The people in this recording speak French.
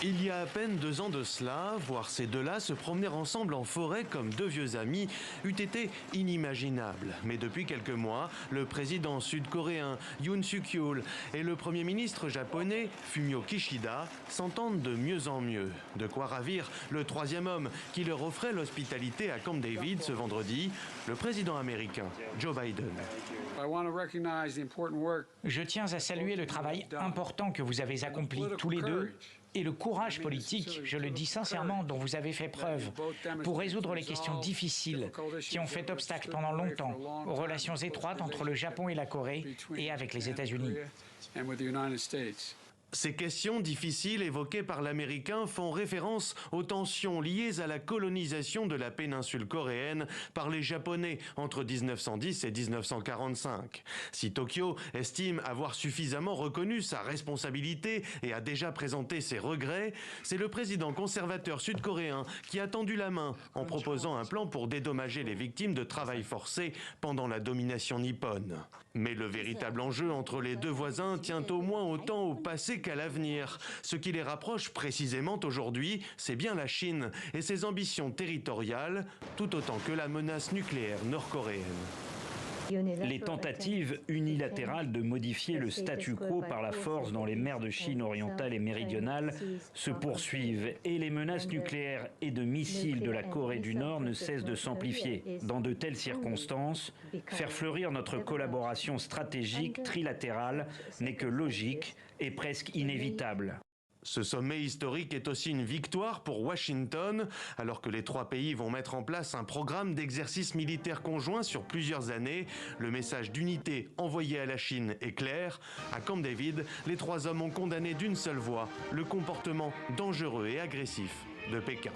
Il y a à peine 2 ans de cela, voir ces deux-là se promener ensemble en forêt comme deux vieux amis eût été inimaginable. Mais depuis quelques mois, le président sud-coréen Yoon Suk-yeol et le premier ministre japonais Fumio Kishida s'entendent de mieux en mieux. De quoi ravir le troisième homme qui leur offrait l'hospitalité à Camp David ce vendredi, le président américain Joe Biden. Je tiens à saluer le travail important que vous avez accompli tous les deux et le courage politique, je le dis sincèrement, dont vous avez fait preuve pour résoudre les questions difficiles qui ont fait obstacle pendant longtemps aux relations étroites entre le Japon et la Corée et avec les États-Unis. Ces questions difficiles évoquées par l'Américain font référence aux tensions liées à la colonisation de la péninsule coréenne par les Japonais entre 1910 et 1945. Si Tokyo estime avoir suffisamment reconnu sa responsabilité et a déjà présenté ses regrets, c'est le président conservateur sud-coréen qui a tendu la main en proposant un plan pour dédommager les victimes de travail forcé pendant la domination nippone. Mais le véritable enjeu entre les deux voisins tient au moins autant au passé qu'à l'avenir. Ce qui les rapproche précisément aujourd'hui, c'est bien la Chine et ses ambitions territoriales, tout autant que la menace nucléaire nord-coréenne. Les tentatives unilatérales de modifier le statu quo par la force dans les mers de Chine orientale et méridionale se poursuivent et les menaces nucléaires et de missiles de la Corée du Nord ne cessent de s'amplifier. Dans de telles circonstances, faire fleurir notre collaboration stratégique trilatérale n'est que logique et presque inévitable. Ce sommet historique est aussi une victoire pour Washington, alors que les trois pays vont mettre en place un programme d'exercice militaire conjoint sur plusieurs années. Le message d'unité envoyé à la Chine est clair. À Camp David, les trois hommes ont condamné d'une seule voix le comportement dangereux et agressif de Pékin.